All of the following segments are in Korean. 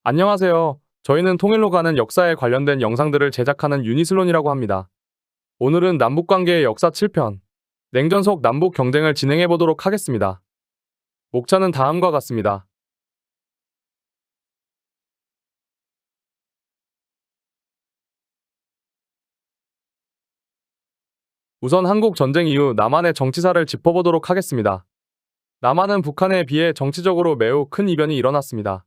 안녕하세요. 저희는 통일로 가는 역사에 관련된 영상들을 제작하는 유니슬론이라고 합니다. 오늘은 남북관계의 역사 7편, 냉전 속 남북 경쟁을 진행해 보도록 하겠습니다. 목차는 다음과 같습니다. 우선 한국 전쟁 이후 남한의 정치사를 짚어보도록 하겠습니다. 남한은 북한에 비해 정치적으로 매우 큰 이변이 일어났습니다.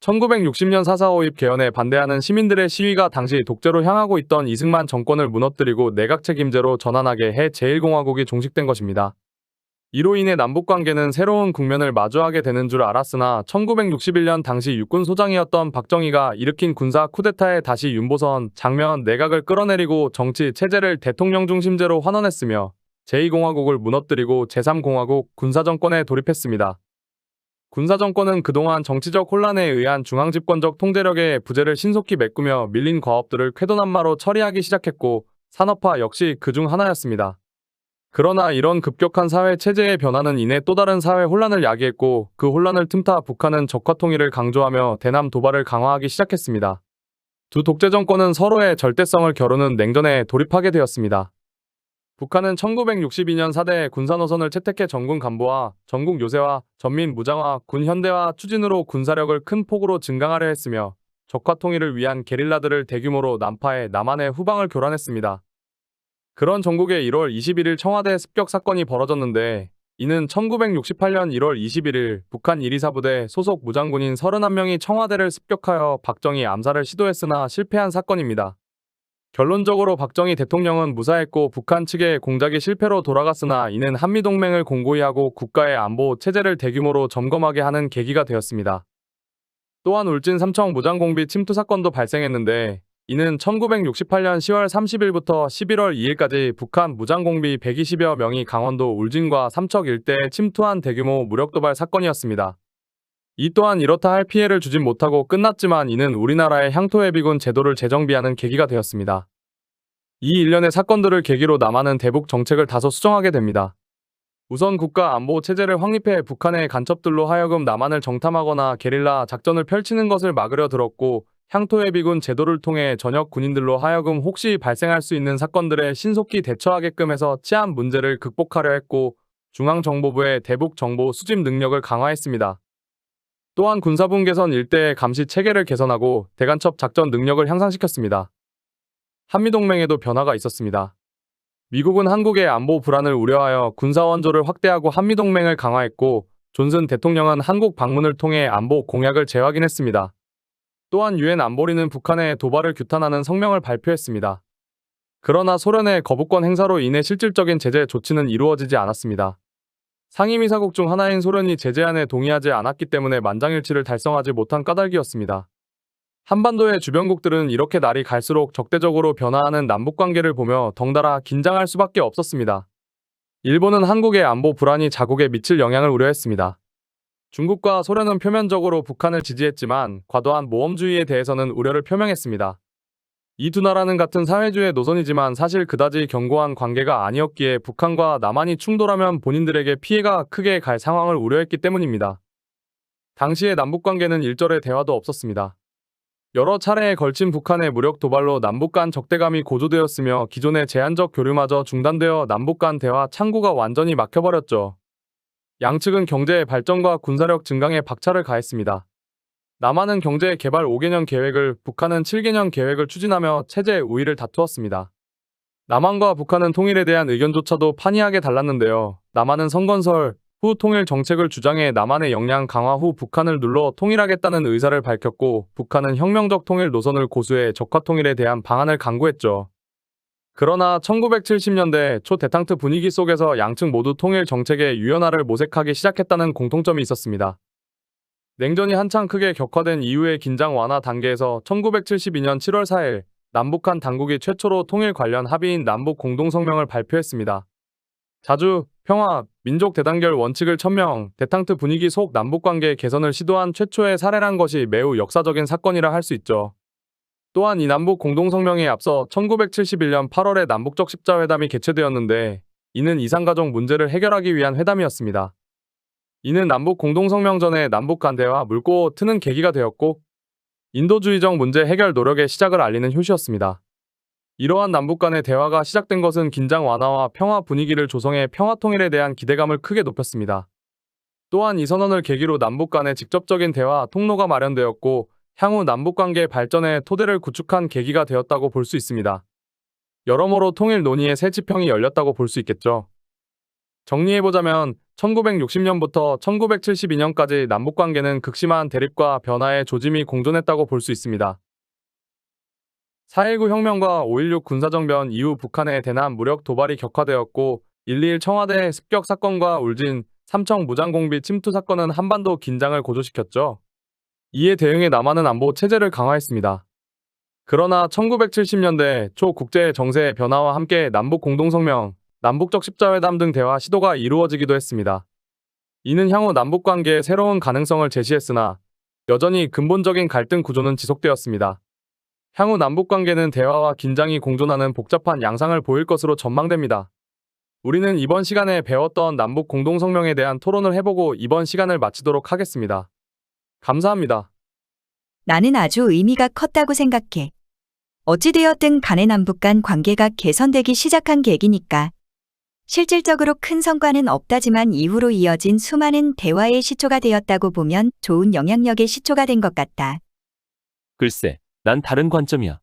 1960년 4.4 5.입 개헌에 반대하는 시민들의 시위가 당시 독재로 향하고 있던 이승만 정권을 무너뜨리고 내각 책임제로 전환하게 해 제1공화국이 종식된 것입니다. 이로 인해 남북관계는 새로운 국면을 마주하게 되는 줄 알았으나 1961년 당시 육군소장이었던 박정희가 일으킨 군사 쿠데타에 다시 윤보선, 장면 내각을 끌어내리고 정치 체제를 대통령 중심제로 환원했으며 제2공화국을 무너뜨리고 제3공화국 군사정권에 돌입했습니다. 군사정권은 그동안 정치적 혼란에 의한 중앙집권적 통제력의 부재를 신속히 메꾸며 밀린 과업들을 쾌도난마로 처리하기 시작했고 산업화 역시 그중 하나였습니다. 그러나 이런 급격한 사회 체제의 변화는 이내 또 다른 사회 혼란을 야기했고 그 혼란을 틈타 북한은 적화통일을 강조하며 대남 도발을 강화하기 시작했습니다. 두 독재 정권은 서로의 절대성을 겨루는 냉전에 돌입하게 되었습니다. 북한은 1962년 4대 군사노선을 채택해 전군 간부화, 전국 요새화, 전민 무장화, 군 현대화 추진으로 군사력을 큰 폭으로 증강하려 했으며 적화통일을 위한 게릴라들을 대규모로 난파해 남한의 후방을 교란했습니다. 그런 전국에 1월 21일 청와대 습격 사건이 벌어졌는데 이는 1968년 1월 21일 북한 124부대 소속 무장군인 31명이 청와대를 습격하여 박정희 암살을 시도했으나 실패한 사건입니다. 결론적으로 박정희 대통령은 무사했고 북한 측의 공작이 실패로 돌아갔으나 이는 한미동맹을 공고히 하고 국가의 안보 체제를 대규모로 점검하게 하는 계기가 되었습니다. 또한 울진 삼청 무장공비 침투 사건도 발생했는데 이는 1968년 10월 30일부터 11월 2일까지 북한 무장공비 120여 명이 강원도 울진과 삼척 일대에 침투한 대규모 무력도발 사건이었습니다. 이 또한 이렇다 할 피해를 주진 못하고 끝났지만 이는 우리나라의 향토해비군 제도를 재정비하는 계기가 되었습니다. 이 일련의 사건들을 계기로 남한은 대북 정책을 다소 수정하게 됩니다. 우선 국가 안보 체제를 확립해 북한의 간첩들로 하여금 남한을 정탐하거나 게릴라 작전을 펼치는 것을 막으려 들었고 향토해비군 제도를 통해 전역 군인들로 하여금 혹시 발생할 수 있는 사건들에 신속히 대처하게끔 해서 치안 문제를 극복하려 했고 중앙정보부의 대북 정보 수집 능력을 강화했습니다. 또한 군사분 개선 일대의 감시 체계를 개선하고 대간첩 작전 능력을 향상시켰습니다. 한미동맹에도 변화가 있었습니다. 미국은 한국의 안보 불안을 우려하여 군사원조를 확대하고 한미동맹을 강화했고 존슨 대통령은 한국 방문을 통해 안보 공약을 재확인했습니다. 또한 유엔 안보리는 북한의 도발을 규탄하는 성명을 발표했습니다. 그러나 소련의 거부권 행사로 인해 실질적인 제재 조치는 이루어지지 않았습니다. 상임이사국 중 하나인 소련이 제재안에 동의하지 않았기 때문에 만장일치를 달성하지 못한 까닭이었습니다. 한반도의 주변국들은 이렇게 날이 갈수록 적대적으로 변화하는 남북관계를 보며 덩달아 긴장할 수밖에 없었습니다. 일본은 한국의 안보 불안이 자국에 미칠 영향을 우려했습니다. 중국과 소련은 표면적으로 북한을 지지했지만 과도한 모험주의에 대해서는 우려를 표명했습니다. 이 두 나라는 같은 사회주의 노선이지만 사실 그다지 견고한 관계가 아니었기에 북한과 남한이 충돌하면 본인들에게 피해가 크게 갈 상황을 우려했기 때문입니다. 당시의 남북관계는 일절의 대화도 없었습니다. 여러 차례에 걸친 북한의 무력 도발로 남북 간 적대감이 고조되었으며 기존의 제한적 교류마저 중단되어 남북 간 대화 창구가 완전히 막혀버렸죠. 양측은 경제 발전과 군사력 증강에 박차를 가했습니다. 남한은 경제 개발 5개년 계획을, 북한은 7개년 계획을 추진하며 체제 우위를 다투었습니다. 남한과 북한은 통일에 대한 의견조차도 판이하게 달랐는데요. 남한은 성건설 후 통일 정책을 주장해 남한의 역량 강화 후 북한을 눌러 통일하겠다는 의사를 밝혔고 북한은 혁명적 통일 노선을 고수해 적화통일에 대한 방안을 강구했죠. 그러나 1970년대 초 대탕트 분위기 속에서 양측 모두 통일 정책의 유연화를 모색하기 시작했다는 공통점이 있었습니다. 냉전이 한창 크게 격화된 이후의 긴장 완화 단계에서 1972년 7월 4일 남북한 당국이 최초로 통일 관련 합의인 남북 공동성명을 발표했습니다. 자주, 평화, 민족 대단결 원칙을 천명, 대탕트 분위기 속 남북관계 개선을 시도한 최초의 사례란 것이 매우 역사적인 사건이라 할 수 있죠. 또한 이 남북 공동성명에 앞서 1971년 8월에 남북적 십자회담이 개최되었는데 이는 이산가족 문제를 해결하기 위한 회담이었습니다. 이는 남북 공동성명 전에 남북 간 대화 물꼬 트는 계기가 되었고 인도주의적 문제 해결 노력의 시작을 알리는 효시였습니다. 이러한 남북 간의 대화가 시작된 것은 긴장 완화와 평화 분위기를 조성해 평화 통일에 대한 기대감을 크게 높였습니다. 또한 이 선언을 계기로 남북 간의 직접적인 대화 통로가 마련되었고 향후 남북 관계 발전의 토대를 구축한 계기가 되었다고 볼 수 있습니다. 여러모로 통일 논의의 새 지평이 열렸다고 볼 수 있겠죠. 정리해보자면 1960년부터 1972년까지 남북 관계는 극심한 대립과 변화의 조짐이 공존했다고 볼 수 있습니다. 4.19 혁명과 5.16 군사정변 이후 북한의 대남 무력 도발이 격화되었고 1.21 청와대 습격 사건과 울진 삼청 무장공비 침투 사건은 한반도 긴장을 고조시켰죠. 이에 대응해 남한은 안보 체제를 강화했습니다. 그러나 1970년대 초 국제 정세의 변화와 함께 남북 공동성명, 남북적 십자회담 등 대화 시도가 이루어지기도 했습니다. 이는 향후 남북 관계의 새로운 가능성을 제시했으나 여전히 근본적인 갈등 구조는 지속되었습니다. 향후 남북 관계는 대화와 긴장이 공존하는 복잡한 양상을 보일 것으로 전망됩니다. 우리는 이번 시간에 배웠던 남북 공동성명에 대한 토론을 해보고 이번 시간을 마치도록 하겠습니다. 감사합니다. 나는 아주 의미가 컸다고 생각해. 어찌되었든 간에 남북 간 관계가 개선되기 시작한 계기니까. 실질적으로 큰 성과는 없다지만 이후로 이어진 수많은 대화의 시초가 되었다고 보면 좋은 영향력의 시초가 된 것 같다. 글쎄, 난 다른 관점이야.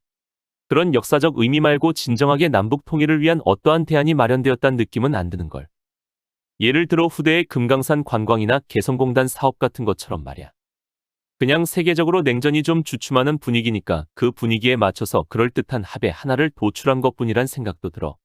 그런 역사적 의미 말고 진정하게 남북 통일을 위한 어떠한 대안이 마련되었다는 느낌은 안 드는걸. 예를 들어 후대의 금강산 관광이나 개성공단 사업 같은 것처럼 말이야. 그냥 세계적으로 냉전이 좀 주춤하는 분위기니까 그 분위기에 맞춰서 그럴듯한 합의 하나를 도출한 것뿐이란 생각도 들어.